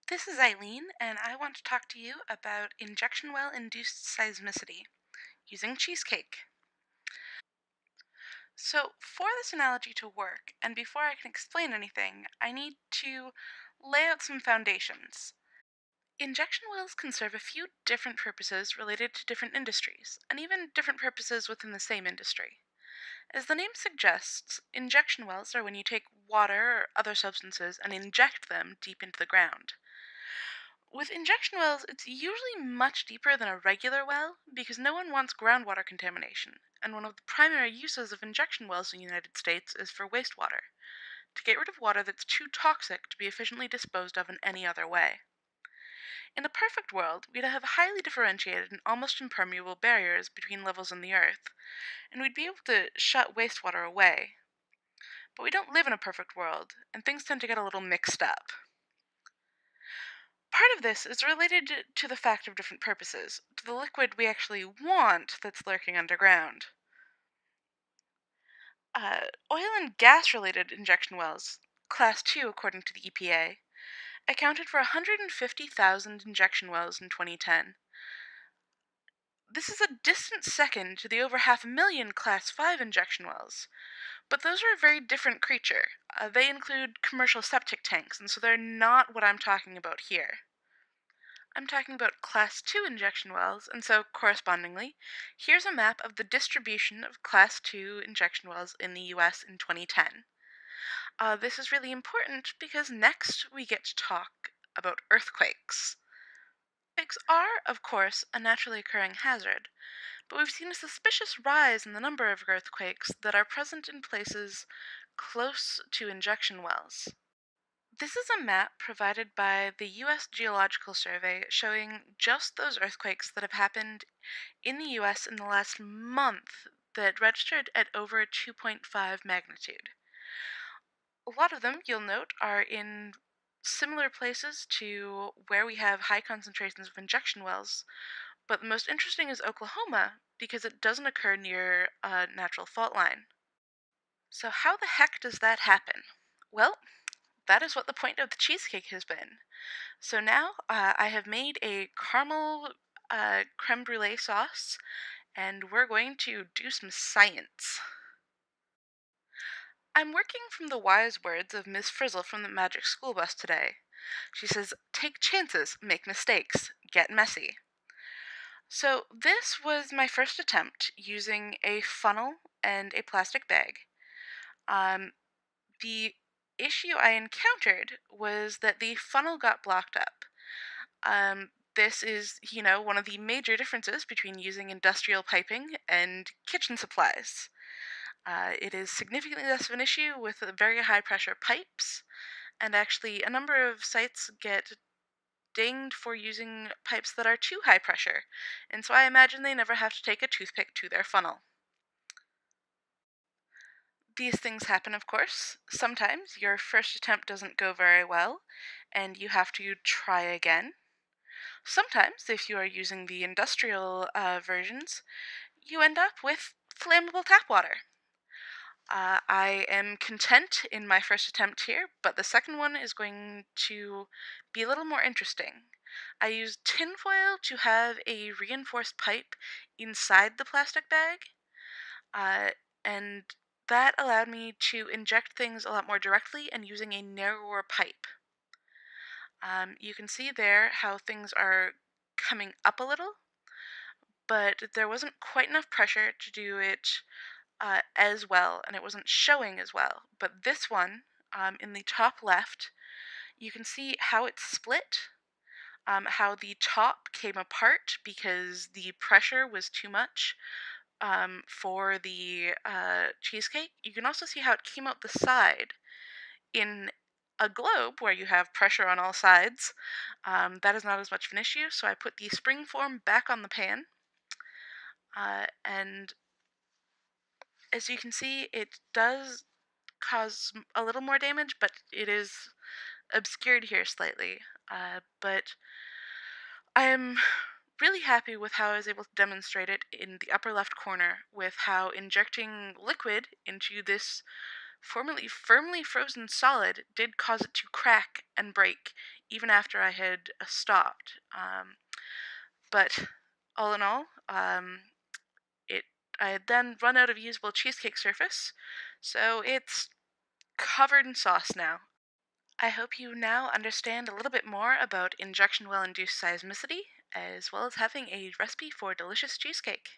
This is Eileen, and I want to talk to you about injection well induced seismicity using cheesecake. So, for this analogy to work, and before I can explain anything, I need to lay out some foundations. Injection wells can serve a few different purposes related to different industries, and even different purposes within the same industry. As the name suggests, injection wells are when you take water or other substances and inject them deep into the ground. With injection wells, it's usually much deeper than a regular well because no one wants groundwater contamination, and one of the primary uses of injection wells in the United States is for wastewater, to get rid of water that's too toxic to be efficiently disposed of in any other way. In a perfect world, we'd have highly differentiated and almost impermeable barriers between levels in the earth, and we'd be able to shut wastewater away. But we don't live in a perfect world, and things tend to get a little mixed up. Part of this is related to the fact of different purposes, to the liquid we actually want that's lurking underground. Oil and gas related injection wells, Class 2 according to the EPA, accounted for 150,000 injection wells in 2010. This is a distant second to the over 500,000 Class 5 injection wells, but those are a very different creature. They include commercial septic tanks, and so they're not what I'm talking about here. I'm talking about Class 2 injection wells, and so correspondingly, here's a map of the distribution of Class 2 injection wells in the US in 2010. This is really important because next we get to talk about earthquakes. Earthquakes are, of course, a naturally occurring hazard, but we've seen a suspicious rise in the number of earthquakes that are present in places close to injection wells. This is a map provided by the U.S. Geological Survey showing just those earthquakes that have happened in the U.S. in the last month that registered at over 2.5 magnitude. A lot of them, you'll note, are in similar places to where we have high concentrations of injection wells, but the most interesting is Oklahoma because it doesn't occur near a natural fault line. So, how the heck does that happen? Well, that is what the point of the cheesecake has been. So now I have made a caramel creme brulee sauce, and we're going to do some science. I'm working from the wise words of Miss Frizzle from the Magic School Bus today. She says, take chances, make mistakes, get messy. So this was my first attempt using a funnel and a plastic bag. Um, the issue I encountered was that the funnel got blocked up. This is, one of the major differences between using industrial piping and kitchen supplies. It is significantly less of an issue with very high pressure pipes, and actually, a number of sites get dinged for using pipes that are too high pressure, and so I imagine they never have to take a toothpick to their funnel. These things happen, of course. Sometimes your first attempt doesn't go very well, and you have to try again. Sometimes, if you are using the industrial versions, you end up with flammable tap water. I am content in my first attempt here, but the second one is going to be a little more interesting. I used tinfoil to have a reinforced pipe inside the plastic bag, uh, and that allowed me to inject things a lot more directly and using a narrower pipe. You can see there how things are coming up a little, but there wasn't quite enough pressure to do it as well, and it wasn't showing as well. But this one, in the top left, you can see how it's split, how the top came apart because the pressure was too much for the cheesecake. You can also see how it came out the side in a globe where you have pressure on all sides. That is not as much of an issue, so I put the spring form back on the pan, and as you can see, it does cause a little more damage, but it is obscured here slightly. But I am really happy with how I was able to demonstrate it in the upper left corner with how injecting liquid into this Formerly firmly frozen solid did cause it to crack and break, even after I had stopped. But all in all, it I had then run out of usable cheesecake surface, so it's covered in sauce now. I hope you now understand a little bit more about injection well induced seismicity, as well as having a recipe for delicious cheesecake.